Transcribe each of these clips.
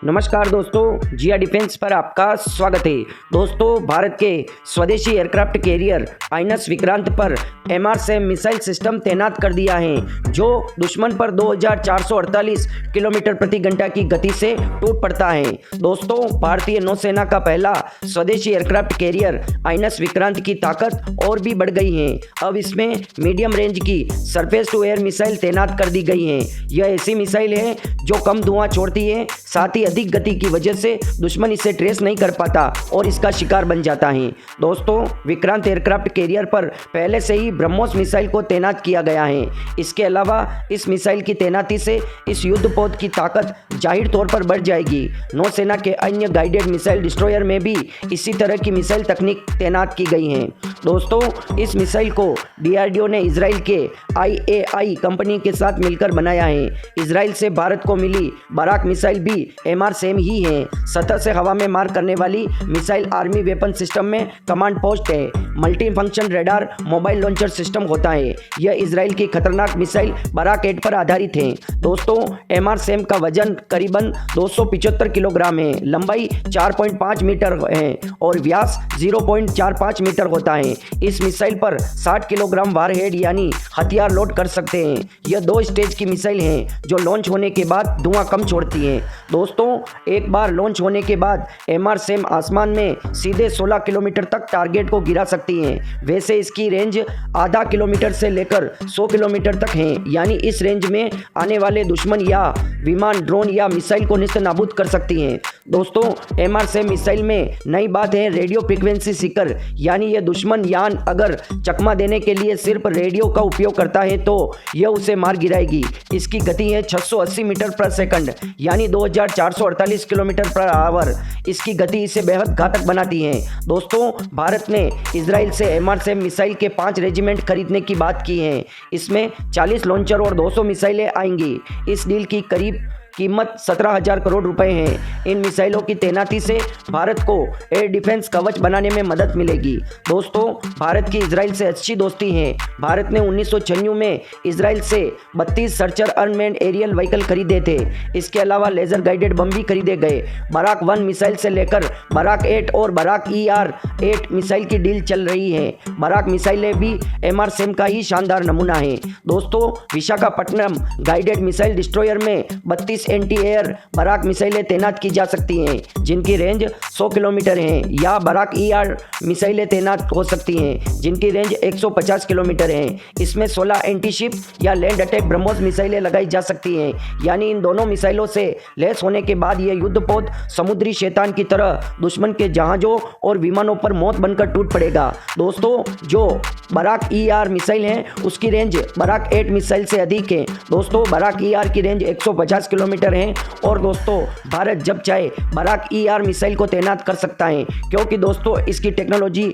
नमस्कार दोस्तों, जिया डिफेंस पर आपका स्वागत है। दोस्तों, भारत के स्वदेशी एयरक्राफ्ट कैरियर आइनस विक्रांत पर एमआरएसएम मिसाइल सिस्टम तैनात कर दिया है, जो दुश्मन पर 2448 किलोमीटर प्रति घंटा की गति से टूट पड़ता है। दोस्तों, भारतीय नौसेना का पहला स्वदेशी एयरक्राफ्ट कैरियर आइनस विक्रांत की ताकत और भी बढ़ गई है। अब इसमें मीडियम रेंज की सरफेस टू एयर मिसाइल तैनात कर दी गई है। यह ऐसी मिसाइल है जो कम धुआं छोड़ती है, साथ ही अधिक गति की वजह से दुश्मन इसे ट्रेस नहीं कर पाता और इसका शिकार बन जाता है। दोस्तों, विक्रांत एयरक्राफ्ट कैरियर पर पहले से ही ब्रह्मोस मिसाइल को तैनात किया गया है। इसके अलावा इस मिसाइल की तैनाती से इस युद्धपोत की ताकत जाहिर तौर पर बढ़ जाएगी। नौसेना के अन्य गाइडेड मिसाइल डिस्ट्रॉयर में भी इसी तरह की मिसाइल तकनीक तैनात की गई है। दोस्तों, इस मिसाइल को डीआरडीओ ने इजराइल के IAI कंपनी के साथ मिलकर बनाया है। इजराइल से भारत को मिली बराक मिसाइल भी एमआरएसएम ही है। सतह से हवा में मार करने वाली मिसाइल आर्मी वेपन सिस्टम में कमांड पोस्ट है। Multi function radar mobile launcher system होता है। यह इजराइल की खतरनाक मिसाइल बराक 8 पर आधारित है। दोस्तों, एमआरएसएम का वजन करीबन 275 किलोग्राम है, लंबाई 4.5 मीटर है और व्यास 0.45 मीटर होता है। इस मिसाइल पर 60 किलोग्राम वारहेड यानी हथियार लोड कर सकते हैं। यह 2 स्टेज की मिसाइल है जो लॉन्च होने के बाद धुआं कम छोड़ती है। दोस्तों, एक बार लॉन्च होने के बाद एमआरएसएम आसमान में सीधे 16 किलोमीटर तक टारगेट को गिरा सकती है। वैसे इसकी रेंज आधा किलोमीटर से लेकर 100 किलोमीटर तक है, यानी इस रेंज में आने वाले दुश्मन या विमान, ड्रोन या मिसाइल को निस्तनाबूद कर सकती हैं। दोस्तों, एमआरएसएम मिसाइल में नई बात है रेडियो फ्रीक्वेंसी सीकर, यानी यह दुश्मन यान अगर चकमा देने के लिए सिर्फ रेडियो का उपयोग करता है तो यह उसे मार गिराएगी। इसकी गति है 680 मीटर पर सेकंड, यानी 2448 किलोमीटर पर आवर। इसकी गति इसे बेहद घातक बनाती है। दोस्तों, भारत ने इजराइल से एमआरएसएम मिसाइल के 5 रेजिमेंट खरीदने की बात की है। इसमें 40 लॉन्चर और 200 मिसाइलें आएंगी। इस डील की करीब कीमत 17,000 करोड़ रुपए है। इन मिसाइलों की तैनाती से भारत को एयर डिफेंस कवच बनाने में मदद मिलेगी। दोस्तों, भारत की इजराइल से अच्छी दोस्ती है। भारत ने 1996 में इजराइल से 32 सर्चर अनमैन्ड एरियल व्हीकल खरीदे थे। इसके अलावा लेजर गाइडेड बम भी खरीदे गए। बराक 1 मिसाइल से लेकर बराक 8 और बराक ER-8 मिसाइल की डील चल रही है। बराक मिसाइलें भी एमआरएसएम का ही शानदार नमूना है। दोस्तों, विशाखापट्टनम गाइडेड मिसाइल डिस्ट्रॉयर में 32 एंटी एयर बराक मिसाइलें तैनात की जा सकती हैं, जिनकी रेंज 100 किलोमीटर है, या बराक ER मिसाइलें तैनात हो सकती हैं, जिनकी रेंज 150 किलोमीटर है। इसमें 16 एंटी शिप या लैंड अटैक ब्रह्मोस मिसाइलें लगाई जा सकती हैं, यानी इन दोनों मिसाइलों से लैस होने के बाद यह युद्धपोत समुद्री शैतान की तरह दुश्मन के जहाजों और विमानों पर मौत बनकर टूट पड़ेगा। दोस्तों, जो बराक ER मिसाइल है उसकी रेंज बराक 8 मिसाइल से अधिक है। दोस्तों, बराक ER की रेंज 150 किलोमीटर है और दोस्तों, भारत जब चाहे बराक ER मिसाइल को तैनात कर सकता है, क्योंकि दोस्तों इसकी टेक्नोलॉजी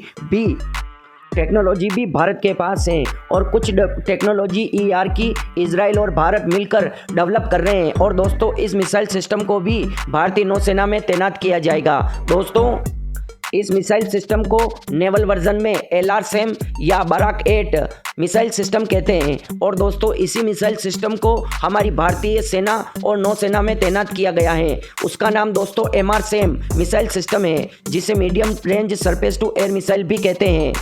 भी भारत के पास है और कुछ टेक्नोलॉजी ER की इजराइल और भारत मिलकर डेवलप कर रहे हैं। और दोस्तों, इस मिसाइल सिस्टम को भी भारतीय नौसेना में तैनात किया जाएगा। दोस्तों, इस मिसाइल सिस्टम को नेवल वर्जन में LRSAM या बराक 8 मिसाइल सिस्टम कहते हैं। और दोस्तों, इसी मिसाइल सिस्टम को हमारी भारतीय सेना और नौसेना में तैनात किया गया है। उसका नाम दोस्तों एमआरएसएम मिसाइल सिस्टम है, जिसे medium range surface to air missile भी कहते हैं।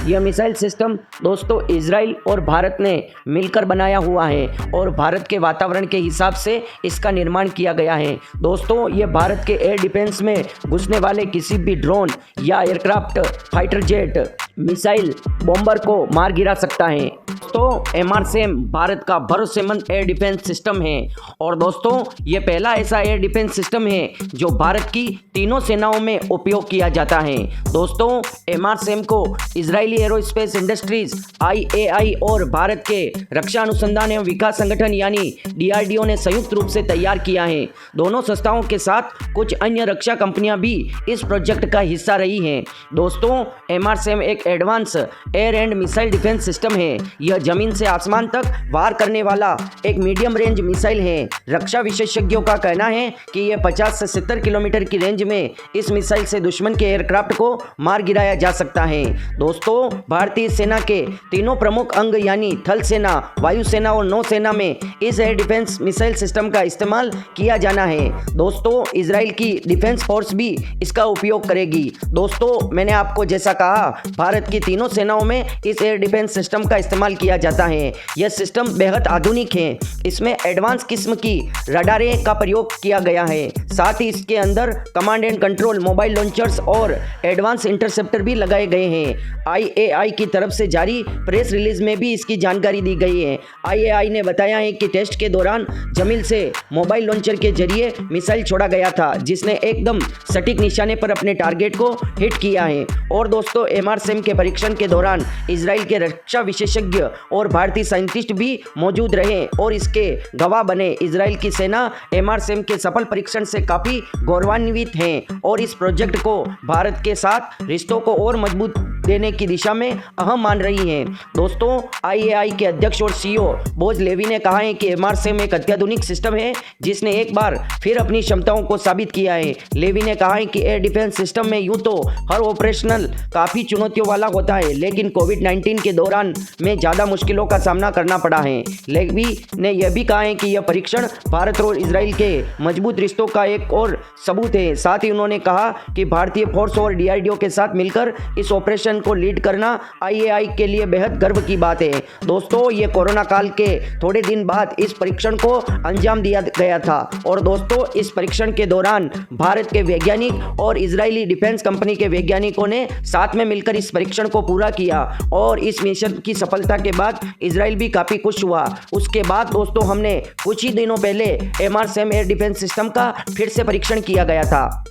यह मिसाइल सिस्टम दोस्तों इजराइल और भारत ने मिलकर बनाया हुआ है और भारत के वातावरण के हिसाब से इसका निर्माण किया गया है। दोस्तों, यह भारत के एयर डिफेंस में घुसने वाले किसी भी ड्रोन या aircraft, fighter jet, missile, bomber को मार गिरा सकता है। तो एमआरएसएम भारत का भरोसेमंद एयर डिफेंस सिस्टम है और दोस्तों, ये पहला ऐसा एयर डिफेंस सिस्टम है जो भारत की तीनों सेनाओं में उपयोग किया जाता है। दोस्तों, एमआरएसएम को इजरायली एरोस्पेस इंडस्ट्रीज IAI और भारत के रक्षा अनुसंधान एवं विकास संगठन यानी DRDO ने संयुक्त रूप से तैयार किया है। दोनों संस्थाओं के साथ कुछ अन्य रक्षा कंपनियां भी इस प्रोजेक्ट का हिस्सा रही हैं। दोस्तों, एमआरएसएम एक advance air and missile defence system है। यह जमीन से आसमान तक वार करने वाला एक मीडियम रेंज मिसाइल है। रक्षा विशेषज्ञों का कहना है कि यह 50 से 70 किलोमीटर की रेंज में इस मिसाइल से दुश्मन के एयरक्राफ्ट को मार गिराया जा सकता है। दोस्तों, भारतीय सेना के तीनों प्रमुख अंग यानी थल सेना, वायुसेना और नौसेना में इस एयर डिफेंस मिसाइल सिस्टम का इस्तेमाल किया जाना है। दोस्तों, इजराइल की डिफेंस फोर्स भी इसका उपयोग करेगी। दोस्तों, मैंने आपको जैसा कहा, भारत की तीनों सेनाओं में इस एयर डिफेंस सिस्टम का इस्तेमाल किया जाता है। यह सिस्टम बेहद आधुनिक है। इसमें एडवांस किस्म की रडारें का प्रयोग किया गया है। साथ ही इसके अंदर command and control mobile launchers और एडवांस इंटरसेप्टर भी लगाए गए हैं। IAI की तरफ से जारी प्रेस रिलीज में भी इसकी जानकारी दी गई है। IAI ने बताया है कि टेस्ट के दौरान जमीन से मोबाइल लॉन्चर के जरिए मिसाइल छोड़ा गया था, जिसने एकदम सटीक निशाने पर अपने टारगेट को हिट किया है। और दोस्तों, MRSAM के परीक्षण के दौरान इजराइल के रक्षा विशेषज्ञ और भारतीय साइंटिस्ट भी मौजूद रहे और इसके गवाह बने। इजराइल की सेना MRSAM के सफल परीक्षण से काफी गौरवान्वित है और इस प्रोजेक्ट को भारत के साथ रिश्तों को और मजबूत देने की दिशा में अहम मान रही है। दोस्तों, IAI के अध्यक्ष और CEO बोज लेवी ने कहा है कि MRSAM एक अत्याधुनिक सिस्टम है जिसने एक बार फिर अपनी क्षमताओं को साबित किया है। लेवी ने कहा है कि एयर डिफेंस सिस्टम में यूं तो हर ऑपरेशनल काफी चुनौतियों वाला होता है, लेकिन कोविड-19 के दौरान में ज्यादा मुश्किलों का सामना करना पड़ा है। लेवी ने यह भी कहा है कि यह परीक्षण भारत और इजराइल के मजबूत रिश्तों का एक और सबूत है। साथ ही उन्होंने कहा कि भारतीय फोर्स और DRDO के साथ मिलकर इस ऑपरेशन को लीड करना IAI के लिए बेहद गर्व की बात है। दोस्तों, ये कोरोना काल के थोड़े दिन बाद इस परीक्षण को अंजाम दिया गया था और दोस्तों, इस परीक्षण के दौरान भारत के वैज्ञानिक और इजरायली डिफेंस कंपनी के वैज्ञानिकों ने साथ में मिलकर इस परीक्षण को पूरा किया और इस मिशन की सफलता के बाद इजराइल भी काफी खुश हुआ। उसके बाद दोस्तों, हमने कुछ ही दिनों पहले MRSAM एयर डिफेंस सिस्टम का फिर से परीक्षण किया गया था।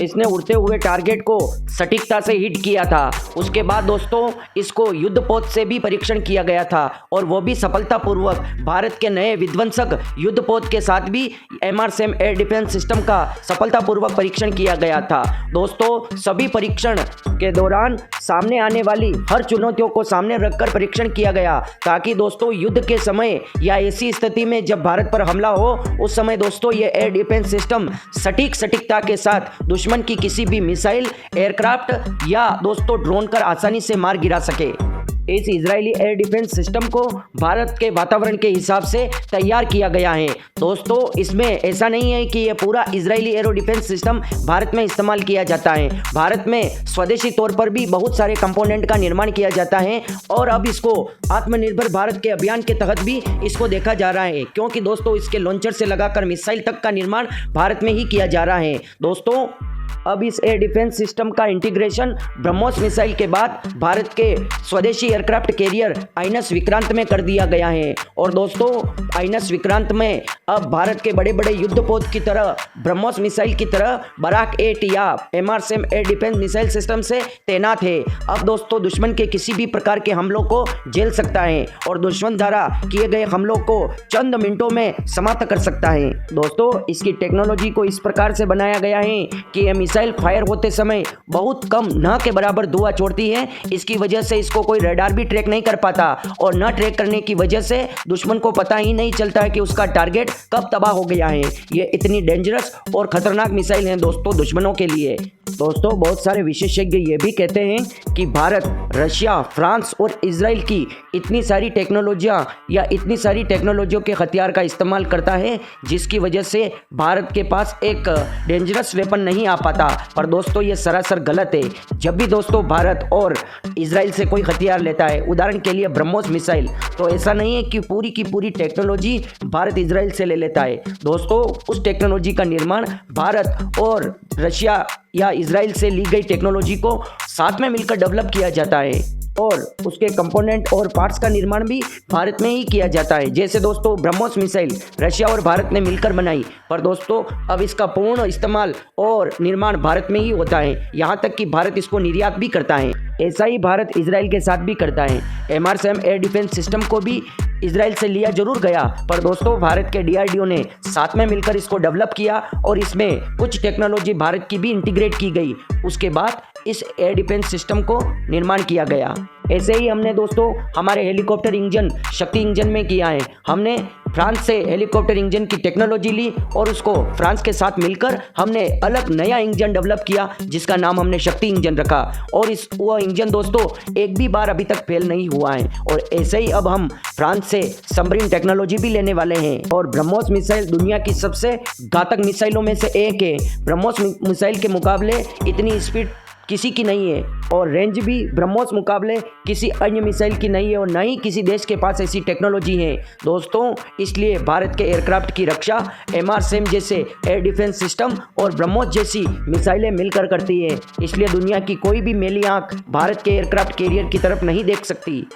इसने उड़ते हुए टारगेट को सटीकता से हिट किया था। उसके बाद दोस्तों, इसको युद्धपोत से भी परीक्षण किया गया था और वो भी सफलतापूर्वक। भारत के नए विध्वंसक युद्धपोत के साथ भी MRSAM एयर डिफेंस सिस्टम का सफलतापूर्वक परीक्षण किया गया था। दोस्तों, सभी परीक्षण के दौरान सामने आने वाली हर चुनौतियों को सामने रखकर परीक्षण किया गया, ताकि दोस्तों युद्ध के समय या ऐसी स्थिति में जब भारत पर हमला हो, उस समय दोस्तों ये एयर डिफेंस सिस्टम सटीकता के साथ दुश्मन की किसी भी मिसाइल, एयरक्राफ्ट या दोस्तों ड्रोन कर आसानी से मार गिरा सके। इस इजरायली एयर डिफेंस सिस्टम को भारत के वातावरण के हिसाब से तैयार किया गया है। दोस्तों, इसमें ऐसा नहीं है कि यह पूरा Israeli arrow defence system Bharat में इस्तेमाल किया जाता है। भारत में स्वदेशी तौर पर भी बहुत सारे कंपोनेंट का निर्माण किया जाता है और अब इसको आत्मनिर्भर भारत के अभियान के तहत भी इसको देखा जा रहा है, क्योंकि दोस्तों इसके लॉन्चर से लगाकर मिसाइल तक का निर्माण भारत में ही किया जा रहा है। दोस्तों, अब इस एयर डिफेंस सिस्टम का इंटीग्रेशन ब्रह्मोस मिसाइल के बाद भारत के स्वदेशी एयरक्राफ्ट कैरियर आइनस विक्रांत में कर दिया गया है। और दोस्तों, आइनस विक्रांत में अब भारत के बड़े बड़े युद्धपोत की तरह ब्रह्मोस मिसाइल की तरह बराक 8 या MRSAM air defence missile system से तैनात है। अब दोस्तों, दुश्मन के किसी भी प्रकार के हमलों को झेल सकता है और दुश्मन द्वारा किए गए हमलों को चंद मिनटों में समाप्त कर सकता है। दोस्तों, इसकी टेक्नोलॉजी को इस प्रकार से बनाया गया है कि मिसाइल फायर होते समय बहुत कम न के बराबर धुआं छोड़ती है। इसकी वजह से इसको कोई रडार भी ट्रैक नहीं कर पाता और न ट्रैक करने की वजह से दुश्मन को पता ही नहीं चलता है कि उसका टारगेट कब तबाह हो गया है। ये इतनी डेंजरस और खतरनाक मिसाइल है दोस्तों दुश्मनों के लिए। दोस्तों, बहुत सारे विशेषज्ञ ये भी कहते हैं कि भारत, रशिया, फ्रांस और इजराइल की इतनी सारी टेक्नोलॉजियाँ या इतनी सारी टेक्नोलॉजियों के हथियार का इस्तेमाल करता है, जिसकी वजह से भारत के पास एक डेंजरस वेपन नहीं आ पाता। पर दोस्तों, ये सरासर गलत है। जब भी दोस्तों भारत और इजराइल से कोई हथियार लेता है, उदाहरण के लिए ब्रह्मोस मिसाइल, तो ऐसा नहीं है कि पूरी की पूरी टेक्नोलॉजी भारत इजराइल से ले लेता है। दोस्तों, उस टेक्नोलॉजी का निर्माण भारत और रशिया या इजराइल से ली गई टेक्नोलॉजी को साथ में मिलकर डेवलप किया जाता है और उसके कंपोनेंट और पार्ट्स का निर्माण भी भारत में ही किया जाता है। जैसे दोस्तों ब्रह्मोस मिसाइल रशिया और भारत ने मिलकर बनाई, पर दोस्तों अब इसका पूर्ण इस्तेमाल और निर्माण भारत में ही होता है। यहाँ तक कि भारत इसको निर्यात भी करता है। ऐसा ही भारत इजराइल के साथ भी करता है। MRSAM एयर डिफेंस सिस्टम को भी इजराइल से लिया जरूर गया, पर दोस्तों भारत के DRDO ने साथ में मिलकर इसको डेवलप किया और इसमें कुछ टेक्नोलॉजी भारत की भी इंटीग्रेट की गई। उसके बाद इस एयर डिफेंस सिस्टम को निर्माण किया गया। ऐसे ही हमने दोस्तों हमारे हेलीकॉप्टर इंजन शक्ति इंजन में किया है। हमने फ्रांस से हेलीकॉप्टर इंजन की टेक्नोलॉजी ली और उसको फ्रांस के साथ मिलकर हमने अलग नया इंजन डेवलप किया जिसका नाम हमने शक्ति इंजन रखा। और वो इंजन दोस्तों एक भी बार अभी तक फेल नहीं हुआ है। और ऐसे ही अब हम फ्रांस से सबमरीन टेक्नोलॉजी भी लेने वाले हैं। और ब्रह्मोस मिसाइल दुनिया की सबसे घातक मिसाइलों में से एक है। ब्रह्मोस मिसाइल के मुकाबले इतनी स्पीड किसी की नहीं है और रेंज भी ब्रह्मोस मुकाबले किसी अन्य मिसाइल की नहीं है और न ही किसी देश के पास ऐसी टेक्नोलॉजी है दोस्तों। इसलिए भारत के एयरक्राफ्ट की रक्षा MRSAM जैसे एयर डिफेंस सिस्टम और ब्रह्मोस जैसी मिसाइलें मिलकर करती है। इसलिए दुनिया की कोई भी मेली आंख भारत के एयरक्राफ्ट कैरियर की तरफ नहीं देख सकती।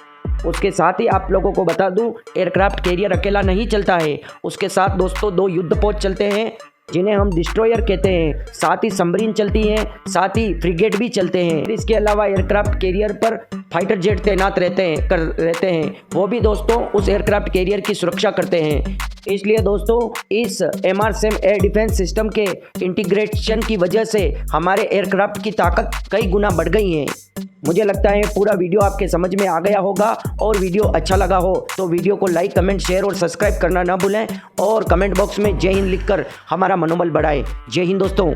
उसके साथ ही आप लोगों को बता दूं, एयरक्राफ्ट कैरियर अकेला नहीं चलता है। उसके साथ दोस्तों 2 युद्धपोत चलते हैं जिन्हें हम डिस्ट्रॉयर कहते हैं। साथ ही सबमरीन चलती हैं, साथ ही फ्रिगेट भी चलते हैं। इसके अलावा एयरक्राफ्ट कैरियर पर फाइटर जेट तैनात रहते हैं। वो भी दोस्तों उस एयरक्राफ्ट कैरियर की सुरक्षा करते हैं। इसलिए दोस्तों इस MRSAM एयर डिफेंस सिस्टम के इंटीग्रेशन की वजह से हमारे एयरक्राफ्ट की ताकत कई गुना बढ़ गई है। मुझे लगता है पूरा वीडियो आपके समझ में आ गया होगा और वीडियो अच्छा लगा हो तो वीडियो को लाइक, कमेंट, शेयर और सब्सक्राइब करना ना भूलें और कमेंट बॉक्स में जय हिंद लिखकर हमारा मनोबल बढ़ाएं। जय हिंद दोस्तों।